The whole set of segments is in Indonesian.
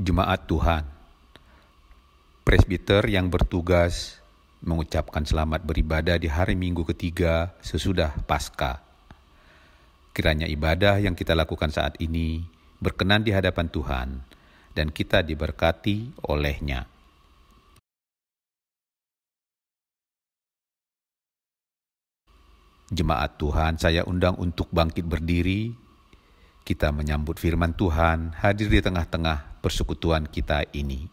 Jemaat Tuhan, presbiter yang bertugas mengucapkan selamat beribadah di hari Minggu ketiga sesudah Paskah. Kiranya ibadah yang kita lakukan saat ini berkenan di hadapan Tuhan dan kita diberkati oleh-Nya. Jemaat Tuhan, saya undang untuk bangkit berdiri. Kita menyambut firman Tuhan hadir di tengah-tengah persekutuan kita ini.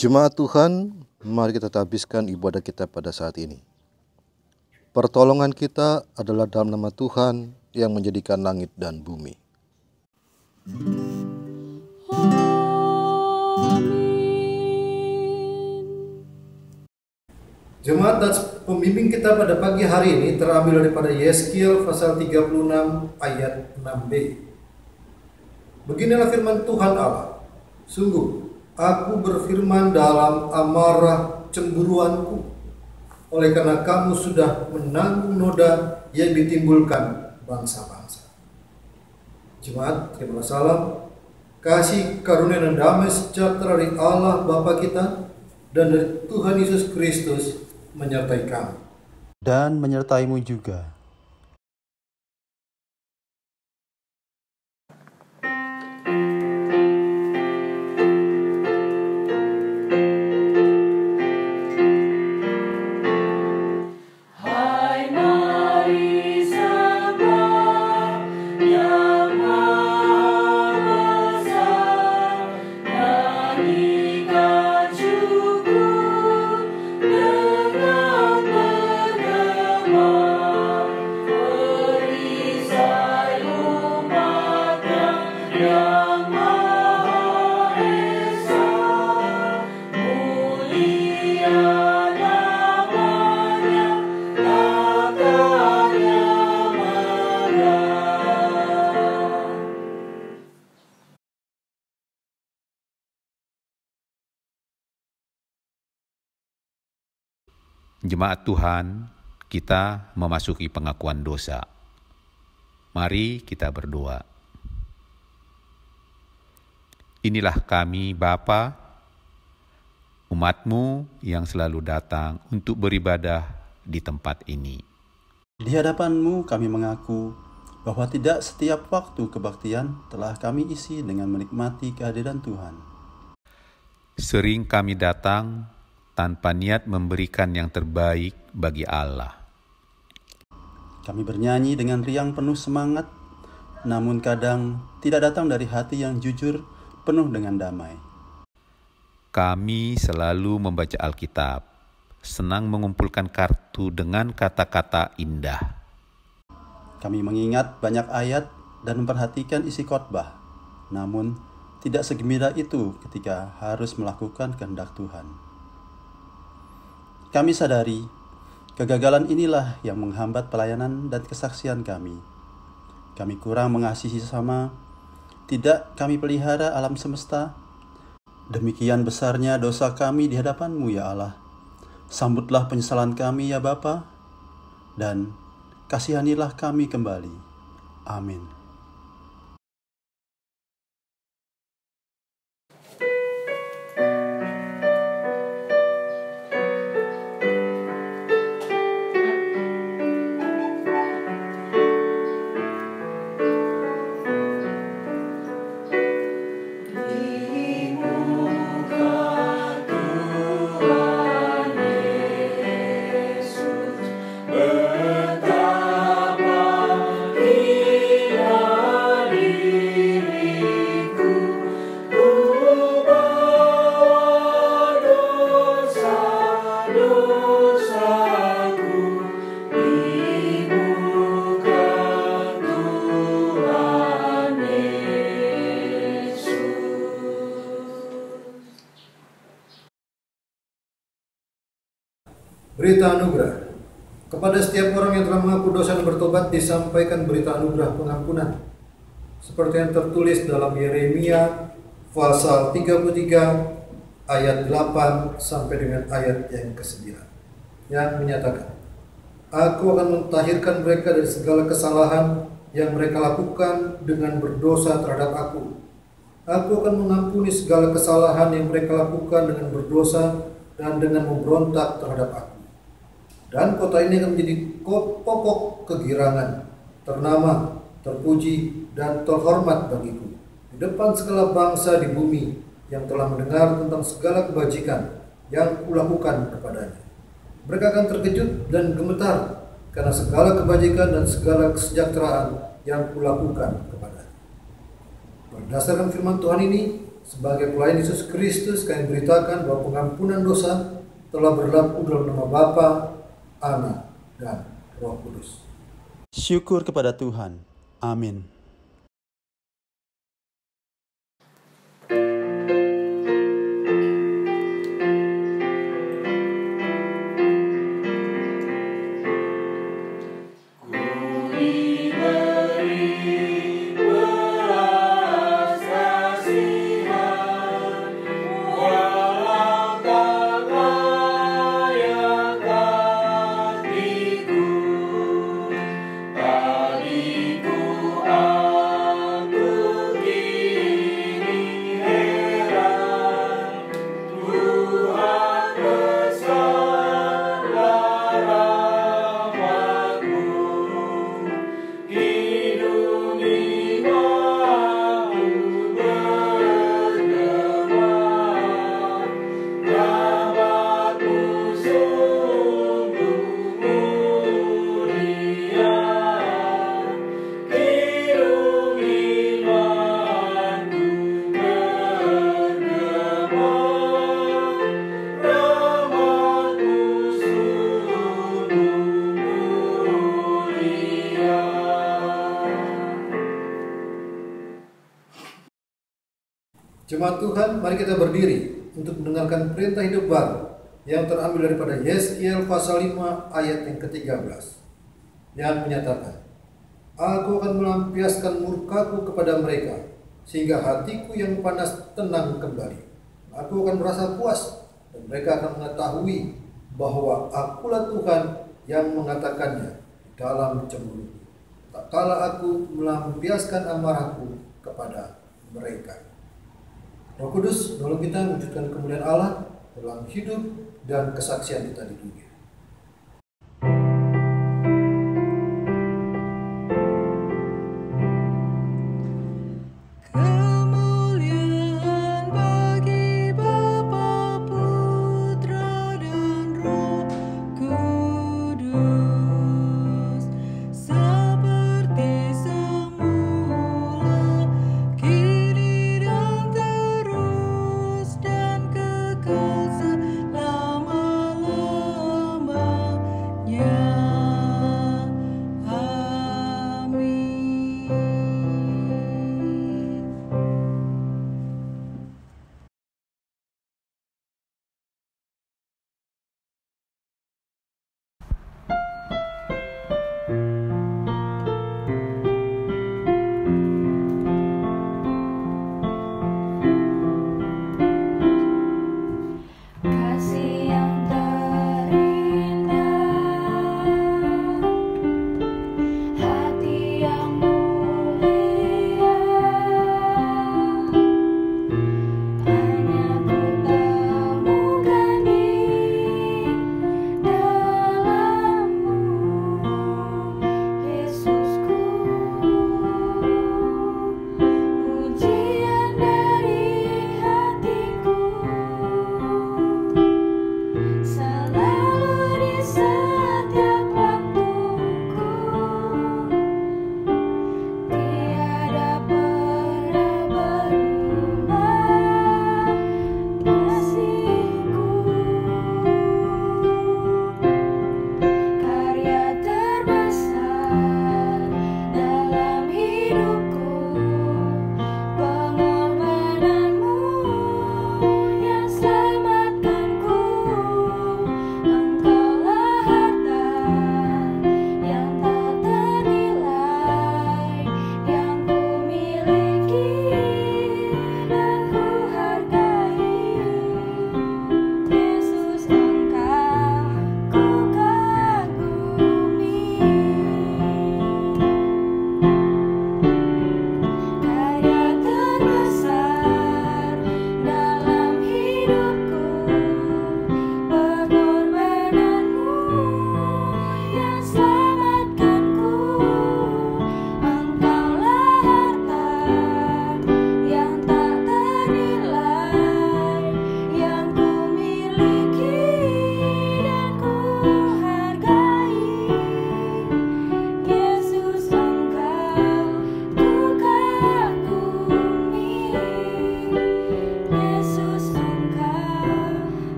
Jemaat Tuhan, mari kita habiskan ibadah kita pada saat ini. Pertolongan kita adalah dalam nama Tuhan yang menjadikan langit dan bumi. Jemaat dan pembimbing kita pada pagi hari ini terambil daripada Yeskiel pasal 36 ayat 6b. Beginilah firman Tuhan Allah. Sungguh, aku berfirman dalam amarah cemburuanku, oleh karena kamu sudah menanggung noda yang ditimbulkan bangsa-bangsa. Jemaat, terima salam, kasih karunia dan damai sejahtera dari Allah Bapa kita dan dari Tuhan Yesus Kristus menyertai kami. Dan menyertaimu juga. Jemaat Tuhan, kita memasuki pengakuan dosa. Mari kita berdoa. Inilah kami Bapa, umat-Mu yang selalu datang untuk beribadah di tempat ini. Di hadapan-Mu kami mengaku bahwa tidak setiap waktu kebaktian telah kami isi dengan menikmati kehadiran Tuhan. Sering kami datang tanpa niat memberikan yang terbaik bagi Allah. Kami bernyanyi dengan riang penuh semangat, namun kadang tidak datang dari hati yang jujur, penuh dengan damai. Kami selalu membaca Alkitab, senang mengumpulkan kartu dengan kata-kata indah. Kami mengingat banyak ayat dan memperhatikan isi khotbah, namun tidak segembira itu ketika harus melakukan kehendak Tuhan. Kami sadari, kegagalan inilah yang menghambat pelayanan dan kesaksian kami. Kami kurang mengasihi sesama, tidak kami pelihara alam semesta. Demikian besarnya dosa kami di hadapan-Mu ya Allah. Sambutlah penyesalan kami ya Bapa, dan kasihanilah kami kembali. Amin. Berita anugerah. Kepada setiap orang yang telah mengaku dosa dan bertobat disampaikan berita anugerah pengampunan. Seperti yang tertulis dalam Yeremia pasal 33 ayat 8 sampai dengan ayat yang ke-9 yang menyatakan, Aku akan mentahirkan mereka dari segala kesalahan yang mereka lakukan dengan berdosa terhadap Aku. Aku akan mengampuni segala kesalahan yang mereka lakukan dengan berdosa dan dengan memberontak terhadap Aku. Dan kota ini akan menjadi pokok kegirangan, ternama, terpuji, dan terhormat bagiku di depan segala bangsa di bumi yang telah mendengar tentang segala kebajikan yang kulakukan kepadanya. Mereka akan terkejut dan gemetar karena segala kebajikan dan segala kesejahteraan yang kulakukan kepadanya. Berdasarkan firman Tuhan ini, sebagai pelayan Yesus Kristus, kami beritakan bahwa pengampunan dosa telah berlaku dalam nama Bapa, Anak, dan Roh Kudus. Syukur kepada Tuhan. Amin. Jemaat Tuhan, mari kita berdiri untuk mendengarkan perintah hidup baru yang terambil daripada Yeskiel pasal 5 ayat yang ke-13 yang menyatakan, Aku akan melampiaskan murkaku kepada mereka sehingga hatiku yang panas tenang kembali. Aku akan merasa puas dan mereka akan mengetahui bahwa Akulah Tuhan yang mengatakannya dalam cemburu. Tak kala aku melampiaskan amarahku kepada mereka. Roh Kudus, tolong kita mewujudkan kemuliaan Allah dalam hidup dan kesaksian kita di dunia.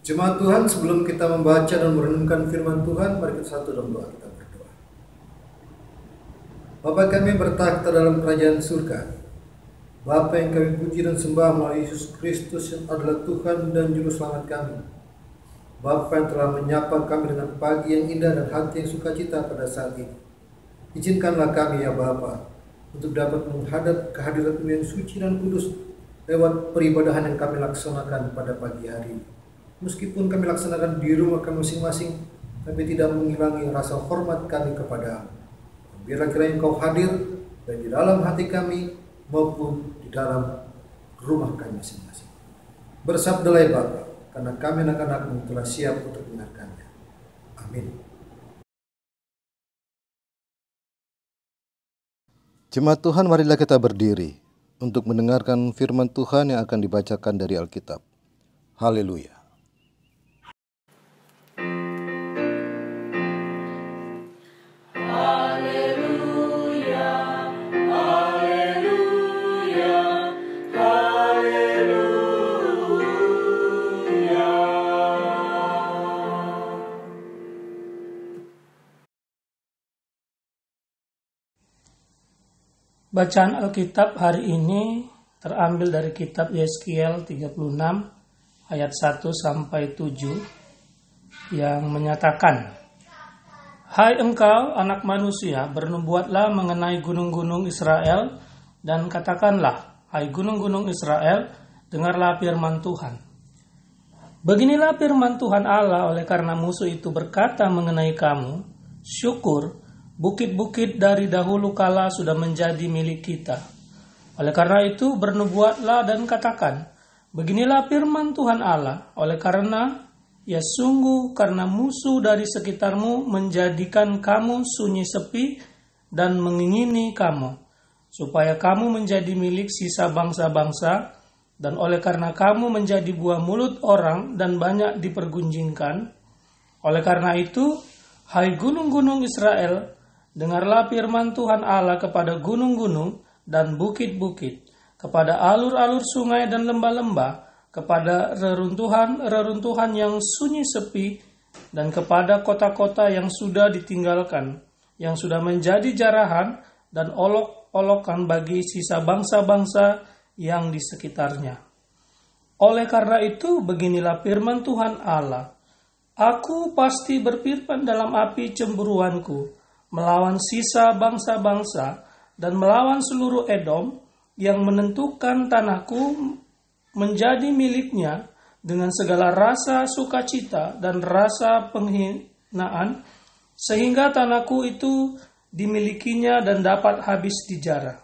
Jemaat Tuhan, sebelum kita membaca dan merenungkan firman Tuhan, mari kita satu dalam doa. Kita berdoa. Bapa kami bertakhta dalam kerajaan surga, Bapa yang kami puji dan sembah melalui Yesus Kristus yang adalah Tuhan dan Juru Selamat kami. Bapa yang telah menyapa kami dengan pagi yang indah dan hati yang sukacita pada saat ini. Izinkanlah kami ya Bapa untuk dapat menghadap kehadirat-Mu yang suci dan kudus lewat peribadahan yang kami laksanakan pada pagi hari ini. Meskipun kami laksanakan di rumah kami masing-masing, tapi tidak menghilangi rasa hormat kami kepada-Mu. Biarlah kiranya Engkau hadir baik di dalam hati kami maupun di dalam rumah kami masing-masing. Bersabdalah Bapa, karena kami anak-anak-Mu telah siap untuk mendengarkannya. Amin. Jemaat Tuhan, marilah kita berdiri untuk mendengarkan firman Tuhan yang akan dibacakan dari Alkitab. Haleluya. Bacaan Alkitab hari ini terambil dari kitab Yeskiel 36 ayat 1 sampai 7 yang menyatakan, "Hai engkau anak manusia, bernubuatlah mengenai gunung-gunung Israel dan katakanlah, hai gunung-gunung Israel, dengarlah firman Tuhan. Beginilah firman Tuhan Allah, oleh karena musuh itu berkata mengenai kamu, syukur, bukit-bukit dari dahulu kala sudah menjadi milik kita. Oleh karena itu bernubuatlah dan katakan, beginilah firman Tuhan Allah, oleh karena ya sungguh karena musuh dari sekitarmu menjadikan kamu sunyi sepi dan mengingini kamu, supaya kamu menjadi milik sisa bangsa-bangsa, dan oleh karena kamu menjadi buah mulut orang dan banyak dipergunjingkan. Oleh karena itu, hai gunung-gunung Israel, dengarlah firman Tuhan Allah kepada gunung-gunung dan bukit-bukit, kepada alur-alur sungai dan lembah-lembah, kepada reruntuhan yang sunyi sepi, dan kepada kota-kota yang sudah ditinggalkan, yang sudah menjadi jarahan dan olok-olokan bagi sisa bangsa-bangsa yang di sekitarnya. Oleh karena itu, beginilah firman Tuhan Allah, Aku pasti berfirman dalam api cemburuanku, melawan sisa bangsa-bangsa dan melawan seluruh Edom yang menentukan tanahku menjadi miliknya dengan segala rasa sukacita dan rasa penghinaan, sehingga tanahku itu dimilikinya dan dapat habis dijarah.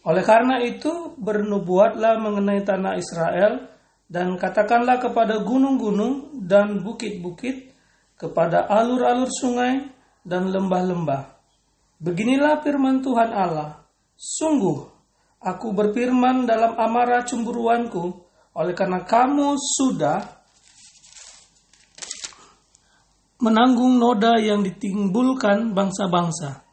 Oleh karena itu bernubuatlah mengenai tanah Israel dan katakanlah kepada gunung-gunung dan bukit-bukit, kepada alur-alur sungai dan lembah-lembah. Beginilah firman Tuhan Allah, sungguh aku berfirman dalam amarah cemburuanku, oleh karena kamu sudah menanggung noda yang ditimbulkan bangsa-bangsa.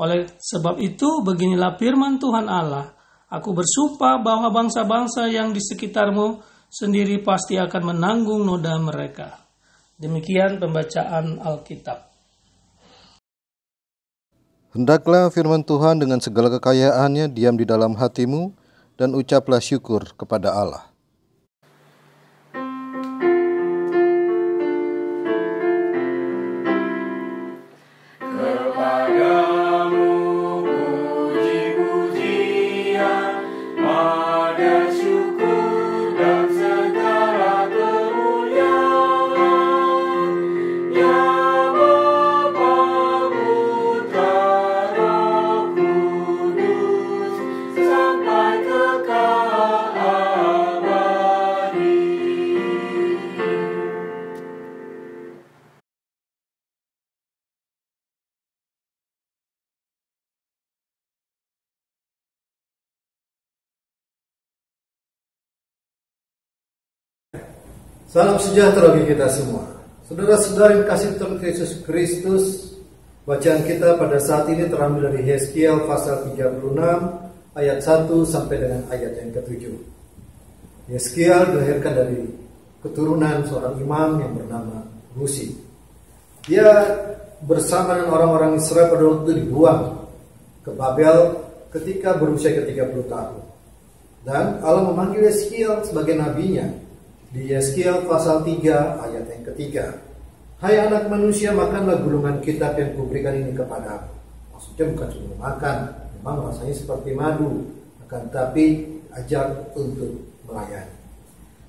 Oleh sebab itu, beginilah firman Tuhan Allah, aku bersumpah bahwa bangsa-bangsa yang di sekitarmu sendiri pasti akan menanggung noda mereka. Demikian pembacaan Alkitab. Hendaklah firman Tuhan dengan segala kekayaannya diam di dalam hatimu, dan ucaplah syukur kepada Allah. Salam sejahtera bagi kita semua. Saudara-saudara yang kasih Tuhan Yesus Kristus, bacaan kita pada saat ini terambil dari Yeskiel pasal 36 ayat 1 sampai dengan ayat yang ke-7. Yeskiel dilahirkan dari keturunan seorang imam yang bernama Musi. Dia bersama dengan orang-orang Israel pada waktu itu dibuang ke Babel ketika berusia ke-30 tahun. Dan Allah memanggil Yeskiel sebagai nabinya di Yeskiel pasal 3 ayat yang ketiga. Hai anak manusia, makanlah gulungan kitab yang kuberikan ini kepadamu. Maksudnya bukan cuma makan, memang rasanya seperti madu, akan tapi ajak untuk melayani.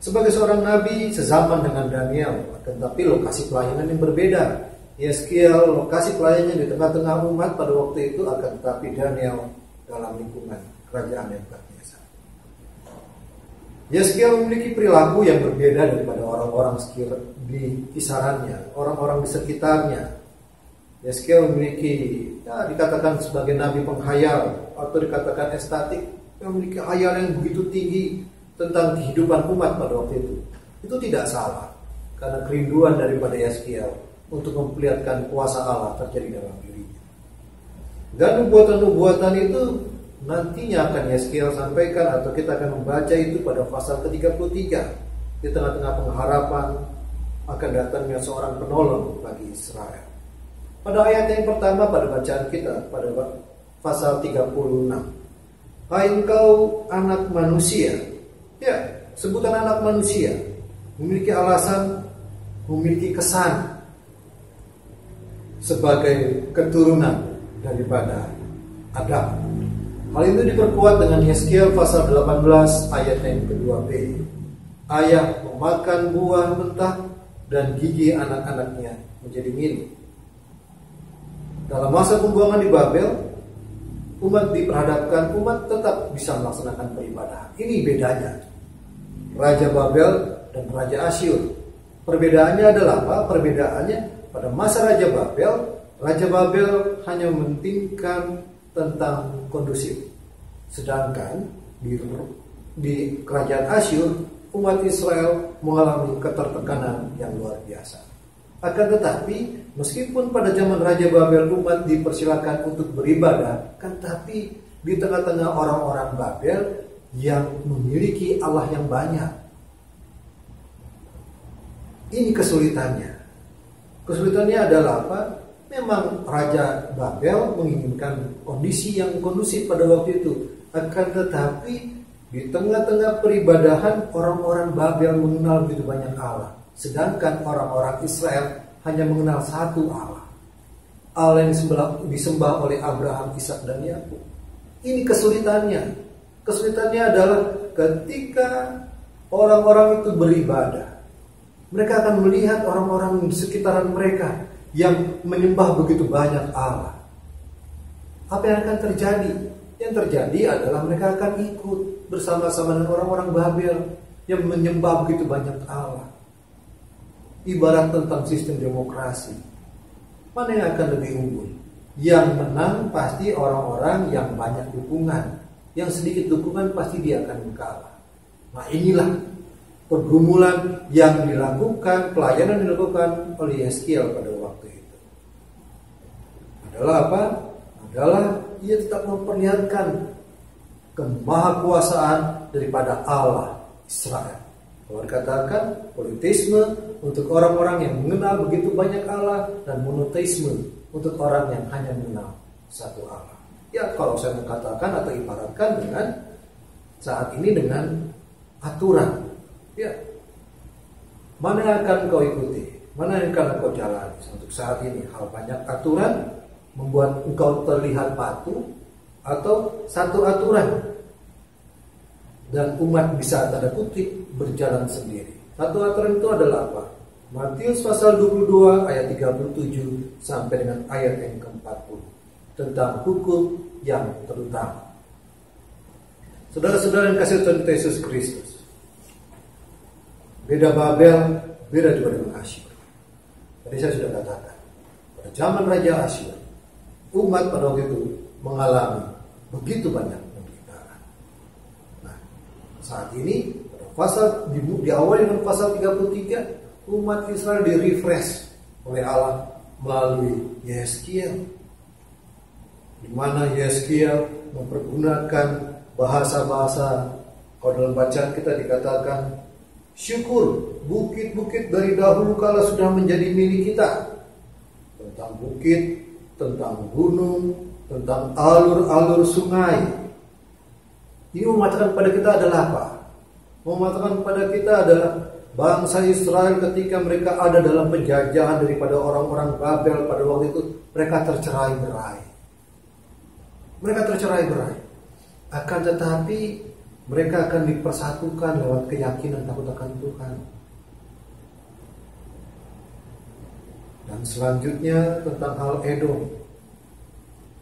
Sebagai seorang nabi sezaman dengan Daniel, akan tapi lokasi pelayanan yang berbeda. Yeskiel lokasi pelayanannya di tengah-tengah umat pada waktu itu, akan tapi Daniel dalam lingkungan kerajaan yang biasa. Yeskiel memiliki perilaku yang berbeda daripada orang-orang di kisarannya, orang-orang di sekitarnya. Yeskiel memiliki, dikatakan sebagai nabi penghayal atau dikatakan estetik, yang memiliki khayal yang begitu tinggi tentang kehidupan umat pada waktu itu. Itu tidak salah, karena kerinduan daripada Yeskiel untuk memperlihatkan kuasa Allah terjadi dalam dirinya. Dan nubuatan-nubuatan itu nantinya akan Yeskiel sampaikan, atau kita akan membaca itu pada pasal ke-33. Di tengah-tengah pengharapan akan datangnya seorang penolong bagi Israel. Pada ayat yang pertama pada bacaan kita, pada pasal 36. Hai engkau anak manusia. Ya, sebutan anak manusia memiliki alasan, memiliki kesan sebagai keturunan daripada Adam. Hal itu diperkuat dengan Yeskiel pasal 18 ayat yang ke-2b. Ayah memakan buah mentah dan gigi anak-anaknya menjadi milik. Dalam masa pembuangan di Babel, umat diperhadapkan, umat tetap bisa melaksanakan peribadahan. Ini bedanya Raja Babel dan Raja Asyur. Perbedaannya adalah apa? Perbedaannya pada masa Raja Babel hanya mementingkan tentang kondusif. Sedangkan di kerajaan Asyur, umat Israel mengalami ketertekanan yang luar biasa. Akan tetapi, meskipun pada zaman Raja Babel umat dipersilakan untuk beribadah, kan tapi di tengah-tengah orang-orang Babel yang memiliki Allah yang banyak. Ini kesulitannya. Kesulitannya adalah apa? Memang Raja Babel menginginkan kondisi yang kondusif pada waktu itu. Akan tetapi di tengah-tengah peribadahan orang-orang Babel mengenal begitu banyak Allah. Sedangkan orang-orang Israel hanya mengenal satu Allah. Allah yang disembah oleh Abraham, Ishak dan Yakub. Ini kesulitannya. Kesulitannya adalah ketika orang-orang itu beribadah, mereka akan melihat orang-orang di sekitaran mereka yang menyembah begitu banyak Allah. Apa yang akan terjadi? Yang terjadi adalah mereka akan ikut bersama-sama dengan orang-orang Babel yang menyembah begitu banyak Allah. Ibarat tentang sistem demokrasi. Mana yang akan lebih unggul? Yang menang pasti orang-orang yang banyak dukungan. Yang sedikit dukungan pasti dia akan kalah. Nah inilah pergumulan yang dilakukan, pelayanan yang dilakukan oleh Yeskiel pada waktu itu. Adalah apa? Adalah ia tetap memperlihatkan kemahakuasaan daripada Allah Israel. Kalau dikatakan politisme untuk orang-orang yang mengenal begitu banyak Allah, dan monoteisme untuk orang yang hanya mengenal satu Allah. Ya kalau saya mengatakan atau ibaratkan dengan saat ini dengan aturan. Ya, mana yang akan kau ikuti? Mana yang akan kau jalani? Untuk saat ini hal banyak aturan membuat engkau terlihat patuh, atau satu aturan dan umat bisa tanda kutip berjalan sendiri. Satu aturan itu adalah apa? Matius pasal 22 ayat 37 sampai dengan ayat yang ke-40 tentang hukum yang terutama. Saudara-saudara yang kasih Tuhan Yesus Kristus, beda Babel, beda juga dengan Asyur. Tadi saya sudah katakan, pada zaman Raja Asyur, umat pada waktu itu mengalami begitu banyak penderitaan. Nah, saat ini pada pasal diawali dengan pasal 33, umat Israel di-refresh oleh Allah melalui Yeskiel, di mana Yeskiel mempergunakan bahasa-bahasa, kalau dalam bacaan kita dikatakan syukur bukit-bukit dari dahulu kala sudah menjadi milik kita. Tentang bukit, tentang gunung, tentang alur-alur sungai. Ini mengatakan kepada kita adalah apa? Mengatakan kepada kita adalah bangsa Israel ketika mereka ada dalam penjajahan daripada orang-orang Babel pada waktu itu, mereka tercerai-berai. Mereka tercerai-berai. Akan tetapi mereka akan dipersatukan lewat keyakinan takut akan Tuhan. Dan selanjutnya tentang hal Edom,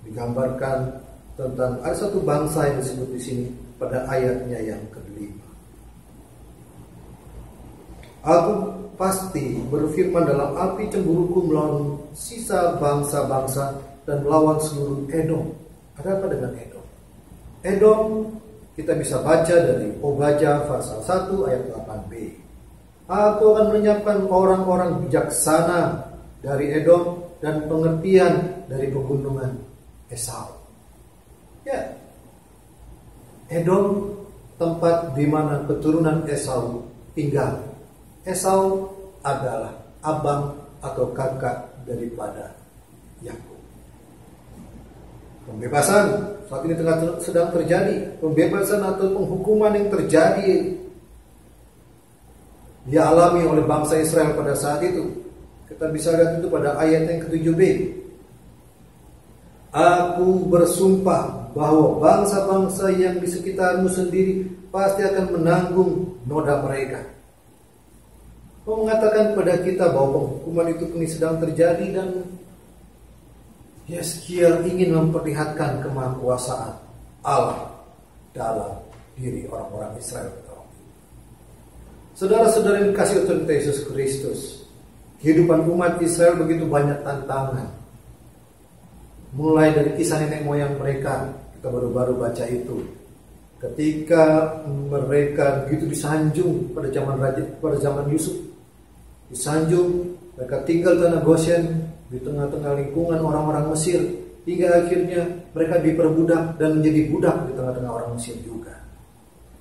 digambarkan tentang ada satu bangsa yang disebut di sini pada ayatnya yang ke-5. Aku pasti berfirman dalam api cemburuku melawan sisa bangsa-bangsa dan melawan seluruh Edom. Ada apa dengan Edom? Edom kita bisa baca dari Obadjah pasal 1 ayat 8b. Aku akan menyiapkan orang-orang bijaksana dari Edom dan pengertian dari pegunungan Esau. Ya, Edom tempat di mana keturunan Esau tinggal. Esau adalah abang atau kakak daripada Yakub. Pembebasan saat ini sedang terjadi. Pembebasan atau penghukuman yang terjadi dialami oleh bangsa Israel pada saat itu. Kita bisa lihat itu pada ayat yang ke-7b. Aku bersumpah bahwa bangsa-bangsa yang di sekitarmu sendiri pasti akan menanggung noda mereka. Mengatakan kepada kita bahwa penghukuman itu kini sedang terjadi dan Yeskiel ingin memperlihatkan kemahakuasaan Allah dalam diri orang-orang Israel. Saudara-saudara yang dikasihi oleh Tuhan Yesus Kristus, kehidupan umat Israel begitu banyak tantangan. Mulai dari kisah nenek moyang mereka, kita baru-baru baca itu. Ketika mereka begitu disanjung pada zaman Yusuf, disanjung, mereka tinggal tanah Goshen di tengah-tengah lingkungan orang-orang Mesir, hingga akhirnya mereka diperbudak dan menjadi budak di tengah-tengah orang Mesir juga.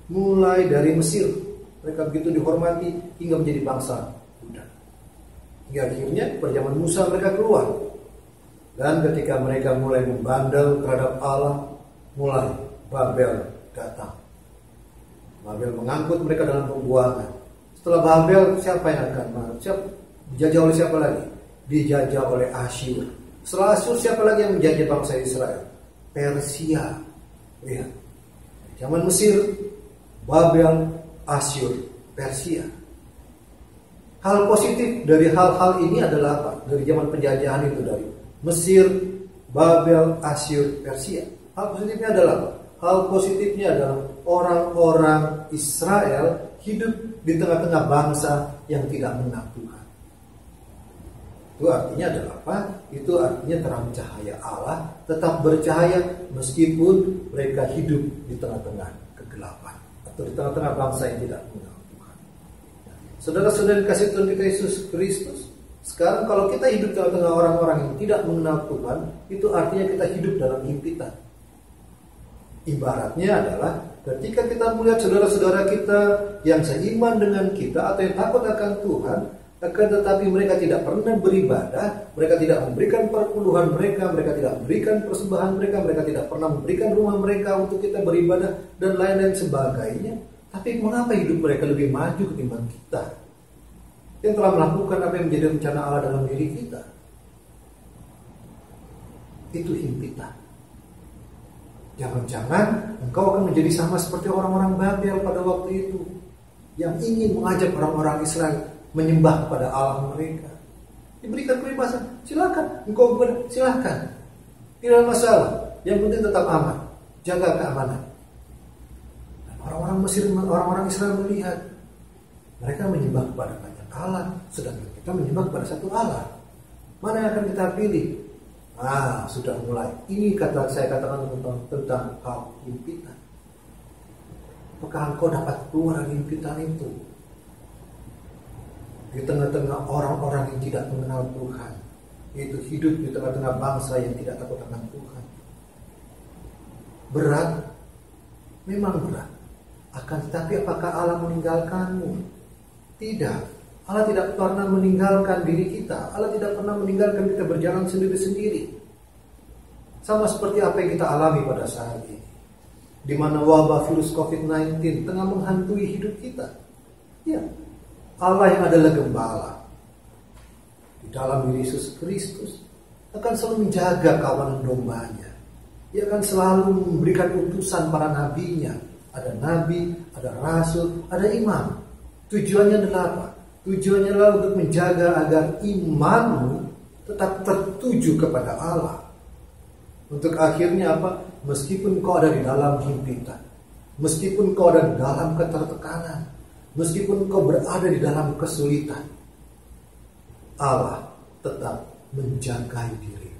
Mulai dari Mesir, mereka begitu dihormati hingga menjadi bangsa budak. Hingga akhirnya pada zaman Musa mereka keluar. Dan ketika mereka mulai membandel terhadap Allah, mulai Babel datang. Babel mengangkut mereka dalam pembuangan. Setelah Babel, siapa yang akan dijajah oleh siapa lagi? Dijajah oleh Asyur. Setelah Asyur, siapa lagi yang menjajah bangsa Israel? Persia. Lihat. Zaman Mesir, Babel, Asyur, Persia. Hal positif dari hal-hal ini adalah apa? Dari zaman penjajahan itu, dari Mesir, Babel, Asyur, Persia. Hal positifnya adalah apa? Hal positifnya adalah orang-orang Israel hidup di tengah-tengah bangsa yang tidak mengenal Tuhan. Itu artinya adalah apa? Itu artinya terang cahaya Allah tetap bercahaya meskipun mereka hidup di tengah-tengah kegelapan atau di tengah-tengah bangsa yang tidak mengenal Tuhan. Saudara-saudara kasih Tuhan kita Yesus Kristus, sekarang kalau kita hidup di tengah-tengah orang-orang yang tidak mengenal Tuhan, itu artinya kita hidup dalam himpitan. Ibaratnya adalah ketika kita melihat saudara-saudara kita yang seiman dengan kita atau yang takut akan Tuhan, akan tetapi mereka tidak pernah beribadah, mereka tidak memberikan perpuluhan mereka, mereka tidak memberikan persembahan mereka tidak pernah memberikan rumah mereka untuk kita beribadah dan lain-lain sebagainya. Tapi mengapa hidup mereka lebih maju ketimbang kita yang telah melakukan apa yang menjadi rencana Allah dalam diri kita? Itu himpitan. Jangan-jangan engkau akan menjadi sama seperti orang-orang Babel pada waktu itu, yang ingin mengajak orang-orang Israel menyembah pada Allah mereka. Diberikan kebebasan, silakan, engkau silakan, tidak ada masalah. Yang penting tetap aman, jaga keamanan. Dan orang-orang Mesir, orang-orang Israel melihat mereka menyembah kepada banyak Allah, sedangkan kita menyembah kepada satu Allah. Mana yang akan kita pilih? Sudah mulai. Ini saya katakan tentang hal himpitan. Apakah engkau dapat keluar dari himpitan itu? Di tengah-tengah orang-orang yang tidak mengenal Tuhan, yaitu hidup di tengah-tengah bangsa yang tidak takut akan Tuhan. Berat, memang berat. Akan tetapi apakah Allah meninggalkanmu? Tidak. Allah tidak pernah meninggalkan diri kita. Allah tidak pernah meninggalkan kita berjalan sendiri-sendiri. Sama seperti apa yang kita alami pada saat ini, di mana wabah virus COVID-19 tengah menghantui hidup kita. Ya, Allah yang adalah gembala di dalam diri Yesus Kristus akan selalu menjaga kawanan dombanya. Ia akan selalu memberikan utusan para nabinya. Ada nabi, ada rasul, ada imam. Tujuannya adalah apa? Tujuannya adalah untuk menjaga agar imanmu tetap tertuju kepada Allah. Untuk akhirnya apa? Meskipun kau ada di dalam himpitan, meskipun kau ada di dalam ketertekanan, meskipun kau berada di dalam kesulitan, Allah tetap menjaga diri,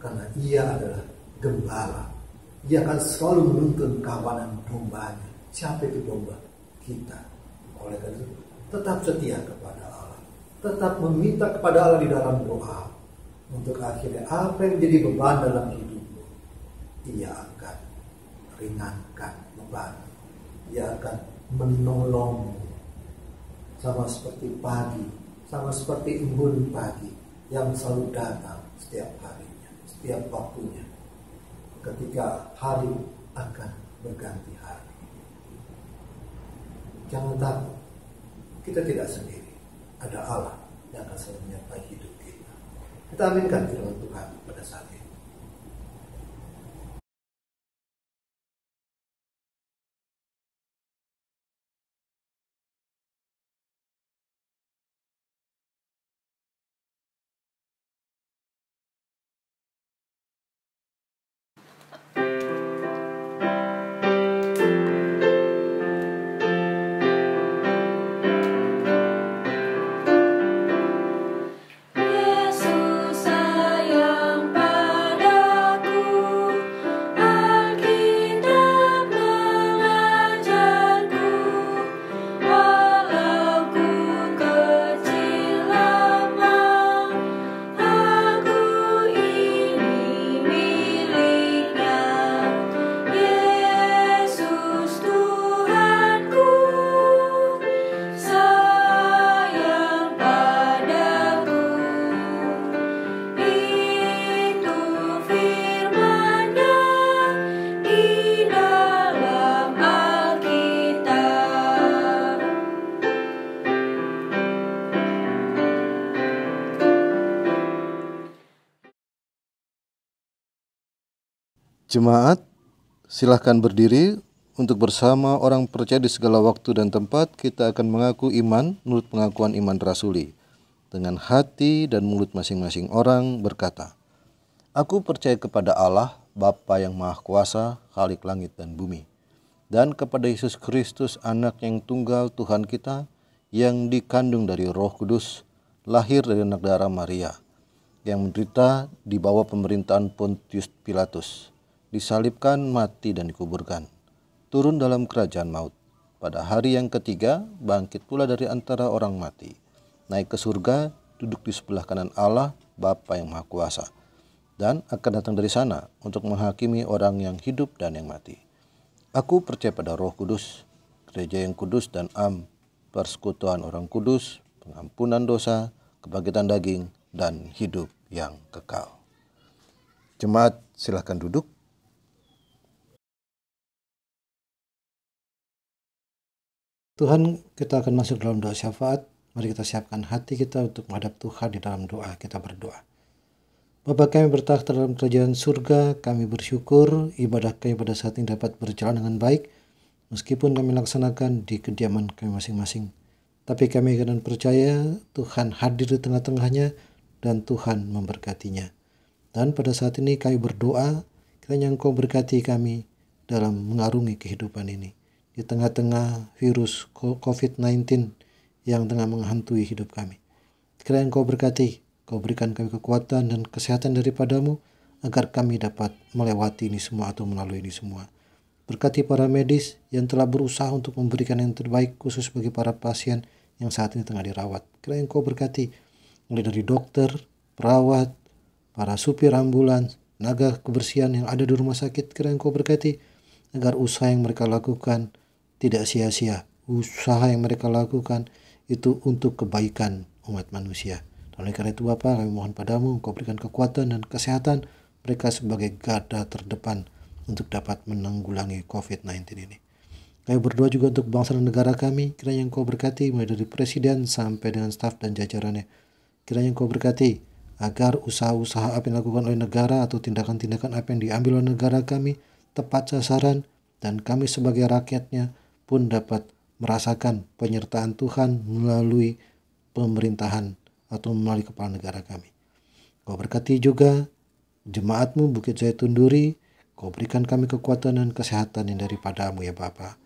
karena Ia adalah gembala. Ia akan selalu menuntun kawanan dombanya. Siapa itu domba? Kita. Oleh karena itu, tetap setia kepada Allah, tetap meminta kepada Allah di dalam doa, untuk akhirnya apa yang menjadi beban dalam hidupmu, Ia akan ringankan beban. Ia akan menolongmu. Sama seperti pagi, sama seperti embun pagi yang selalu datang setiap harinya, setiap waktunya, ketika hari akan berganti hari. Jangan takut, kita tidak sendiri. Ada Allah yang akan selalu menyertai hidup kita. Kita aminkan firman Tuhan pada saat ini. Yesus sayang padaku, Alkitab mengajarku, walau ku kecil lemah, aku ini miliknya. Yesus Tuhanku, sayang padaku. Itu firman-Nya di dalam Alkitab. Jemaat, silahkan berdiri untuk bersama orang percaya di segala waktu dan tempat kita akan mengaku iman menurut pengakuan iman rasuli. Dengan hati dan mulut masing-masing orang berkata, Aku percaya kepada Allah, Bapa yang Maha Kuasa, Khalik langit dan bumi, dan kepada Yesus Kristus, Anak yang tunggal Tuhan kita, yang dikandung dari Roh Kudus, lahir dari anak darah Maria, yang menderita di bawah pemerintahan Pontius Pilatus, disalibkan, mati dan dikuburkan, turun dalam kerajaan maut. Pada hari yang ketiga bangkit pula dari antara orang mati, naik ke surga, duduk di sebelah kanan Allah, Bapa yang Maha Kuasa, dan akan datang dari sana untuk menghakimi orang yang hidup dan yang mati. Aku percaya pada Roh Kudus, gereja yang kudus dan persekutuan orang kudus, pengampunan dosa, kebangkitan daging, dan hidup yang kekal. Jemaat, silahkan duduk. Tuhan, kita akan masuk dalam doa syafaat. Mari kita siapkan hati kita untuk menghadap Tuhan di dalam doa. Kita berdoa. Bapa kami bertakhta dalam kerajaan surga, kami bersyukur ibadah kami pada saat ini dapat berjalan dengan baik, meskipun kami laksanakan di kediaman kami masing-masing. Tapi kami akan percaya Tuhan hadir di tengah-tengahnya dan Tuhan memberkatinya. Dan pada saat ini kami berdoa, kiranya Engkau berkati kami dalam mengarungi kehidupan ini. Di tengah-tengah virus COVID-19 yang tengah menghantui hidup kami. Kiranya Engkau berkati, Kau berikan kami kekuatan dan kesehatan daripadamu, agar kami dapat melewati ini semua atau melalui ini semua. Berkati para medis yang telah berusaha untuk memberikan yang terbaik, khusus bagi para pasien yang saat ini tengah dirawat. Kiranya Engkau berkati, mulai dari dokter, perawat, para supir ambulans, tenaga kebersihan yang ada di rumah sakit. Kiranya Engkau berkati, agar usaha yang mereka lakukan tidak sia-sia. Usaha yang mereka lakukan itu untuk kebaikan umat manusia. Dan oleh karena itu Bapa, kami mohon padamu, Engkau berikan kekuatan dan kesehatan mereka sebagai garda terdepan untuk dapat menanggulangi COVID-19 ini. Kami berdoa juga untuk bangsa dan negara kami, kiranya Engkau berkati mulai dari presiden sampai dengan staf dan jajarannya. Kiranya Engkau berkati agar usaha-usaha apa yang dilakukan oleh negara atau tindakan-tindakan apa yang diambil oleh negara kami tepat sasaran, dan kami sebagai rakyatnya pun dapat merasakan penyertaan Tuhan melalui pemerintahan atau melalui kepala negara kami. Kau berkati juga jemaat-Mu Bukit Zaitun Duri, Kau berikan kami kekuatan dan kesehatan yang daripada-Mu ya Bapa.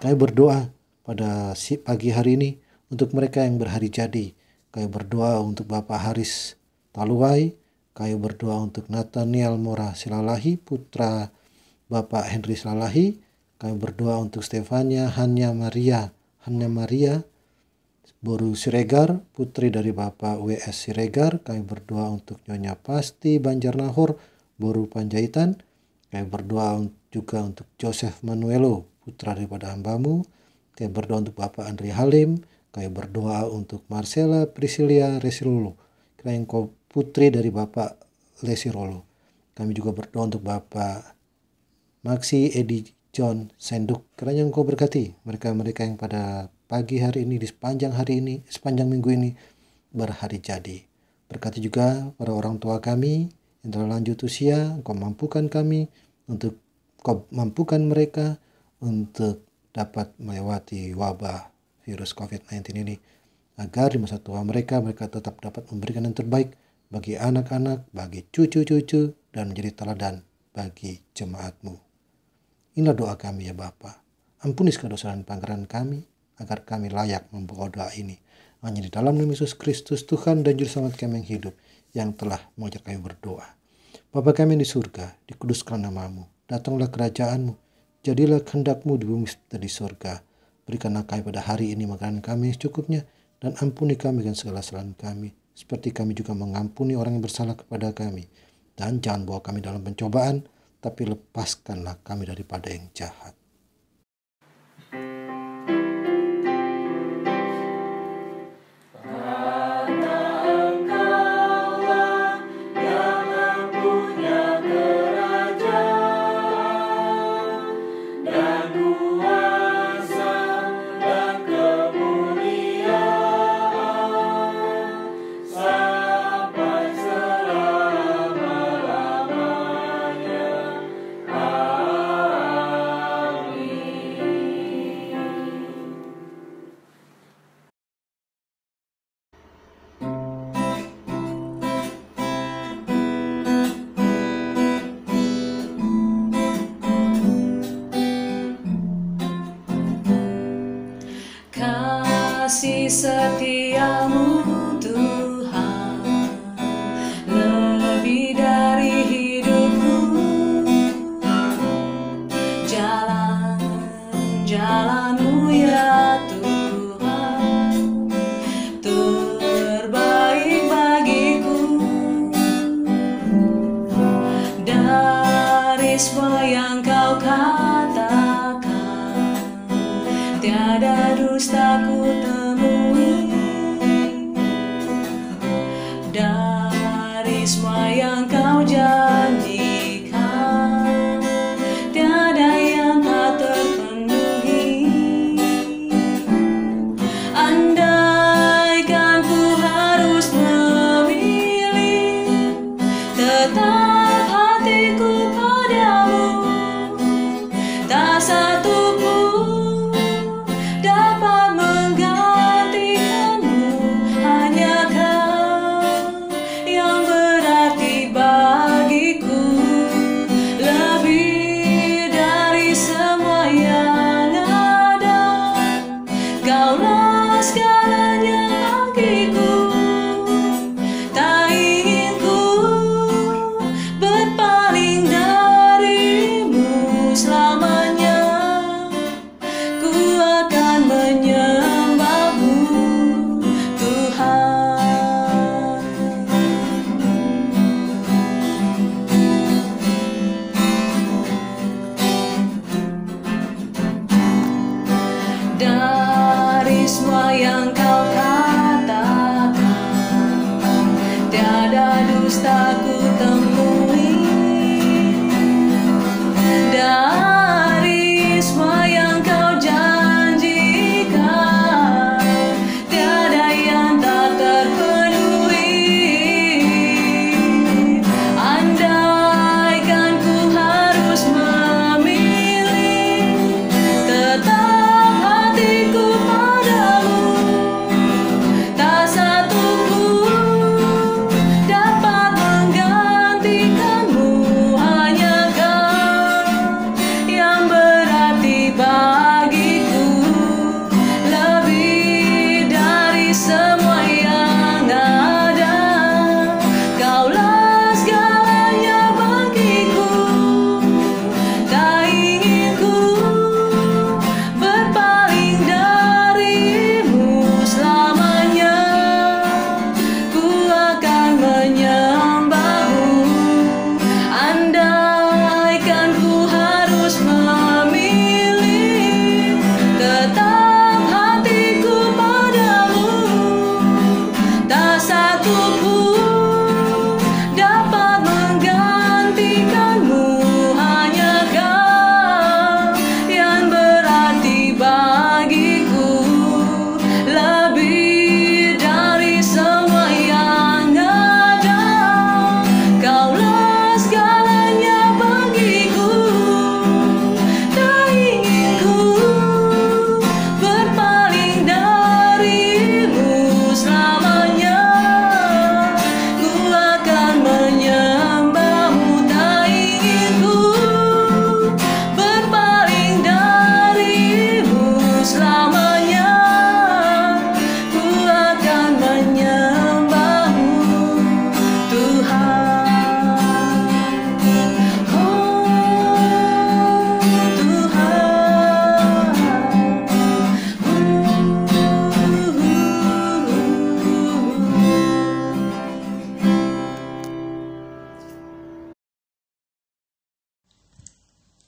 Kami berdoa pada pagi hari ini untuk mereka yang berhari jadi. Kami berdoa untuk Bapak Haris Taluai. Kami berdoa untuk Nathaniel Mora Silalahi, putra Bapak Henry Silalahi. Kami berdoa untuk Stefania Hanya Maria Boru Siregar, putri dari Bapak W.S. Siregar. Kami berdoa untuk Nyonya Pasti Banjarnahor Boru Panjaitan. Kami berdoa juga untuk Joseph Manuelo, putra daripada hamba-Mu. Kami berdoa untuk Bapak Andri Halim. Kami berdoa untuk Marcella Priscilia Resirolo, kiranya Engkau putri dari Bapak Lesirolo. Kami juga berdoa untuk Bapak Maxi Edi John Senduk, kiranya Engkau berkati mereka-mereka yang pada pagi hari ini, di sepanjang minggu ini berhari jadi. Berkati juga para orang tua kami yang telah lanjut usia. Engkau mampukan kami untuk, Engkau mampukan mereka untuk dapat melewati wabah virus COVID-19 ini, agar di masa tua mereka tetap dapat memberikan yang terbaik bagi anak-anak, bagi cucu-cucu, dan menjadi teladan bagi jemaat-Mu. Inilah doa kami ya Bapa. Ampuni segala dosa dan pelanggaran kami, agar kami layak membawa doa ini. Hanya di dalam nama Yesus Kristus, Tuhan dan Juru Selamat kami yang hidup, yang telah mengajar kami berdoa. Bapa kami yang di surga, dikuduskan nama-Mu, datanglah kerajaan-Mu, jadilah kehendak-Mu di bumi seperti di surga. Berikanlah kami pada hari ini makanan kami secukupnya, dan ampuni kami dan segala kesalahan kami, seperti kami juga mengampuni orang yang bersalah kepada kami. Dan jangan bawa kami dalam pencobaan, tapi lepaskanlah kami daripada yang jahat. Kasih setiamu Tuhan lebih dari hidupku, jalan-jalanmu ya Tuhan terbaik bagiku. Dari semua yang Kau katakan, tiada dustaku temui. Dari semua yang Kau janjikan, tiada yang tak terpenuhi. Andaikan ku harus memilih, tetap hatiku padamu, tak satu pun dapat menggantikanmu. Hanya Kau yang berarti bagiku, lebih dari semua yang ada. Kaulah segalanya bagiku, tak ingin ku berpaling darimu.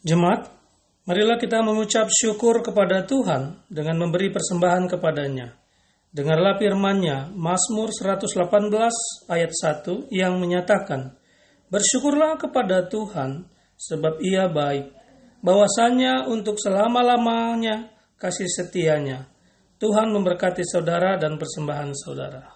Jemaat, marilah kita mengucap syukur kepada Tuhan dengan memberi persembahan kepadanya. Dengarlah firman-Nya, Mazmur 118 ayat 1 yang menyatakan, "Bersyukurlah kepada Tuhan, sebab Ia baik, bahwasanya untuk selama-lamanya kasih setianya." Tuhan memberkati saudara dan persembahan saudara.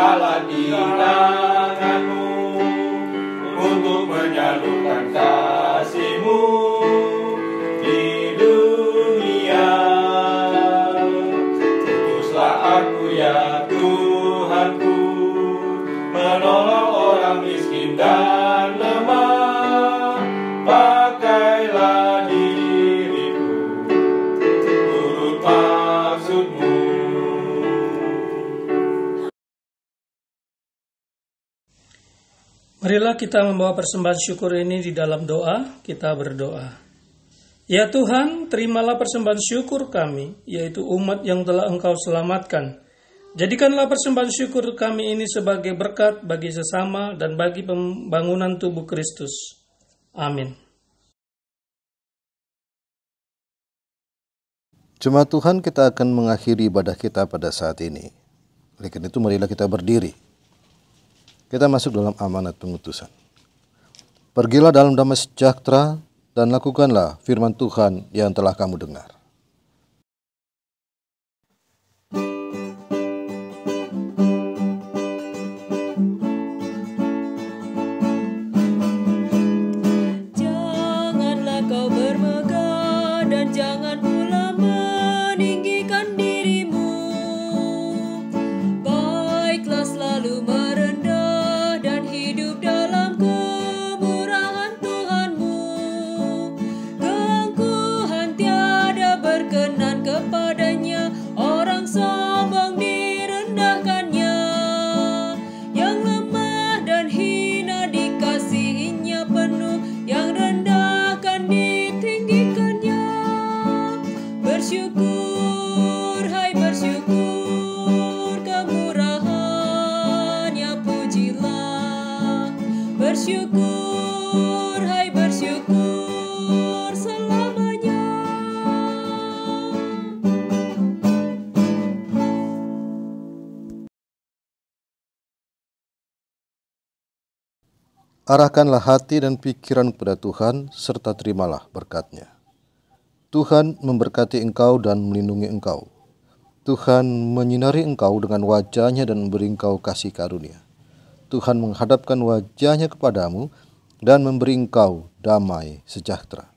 Allah di tanganmu untuk menyalurkan kasih-Mu di dunia. Utuslah aku ya Tuhanku, menolong orang miskin dan lemah. Pakailah diriku turut maksud-Mu. Marilah kita membawa persembahan syukur ini di dalam doa. Kita berdoa. Ya Tuhan, terimalah persembahan syukur kami, yaitu umat yang telah Engkau selamatkan. Jadikanlah persembahan syukur kami ini sebagai berkat bagi sesama dan bagi pembangunan tubuh Kristus. Amin. Jemaat Tuhan, kita akan mengakhiri ibadah kita pada saat ini. Oleh karena itu, marilah kita berdiri. Kita masuk dalam amanat pengutusan. Pergilah dalam damai sejahtera dan lakukanlah firman Tuhan yang telah kamu dengar. Janganlah kau bermegah dan jangan pula meninggikan dirimu. Baiklah selalu merendah dan hidup dalam kemurahan Tuhanmu. Keangkuhan tiada berkenan kepadanya, orang sombong direndahkannya. Yang lemah dan hina dikasihinya penuh, yang rendahkan ditinggikannya. Bersyukur, hai bersyukur, kemurahannya pujilah. Bersyukur, hai bersyukur selamanya. Arahkanlah hati dan pikiran kepada Tuhan, serta terimalah berkat-Nya. Tuhan memberkati engkau dan melindungi engkau. Tuhan menyinari engkau dengan wajah-Nya dan memberi engkau kasih karunia. Tuhan menghadapkan wajah-Nya kepadamu dan memberi engkau damai sejahtera.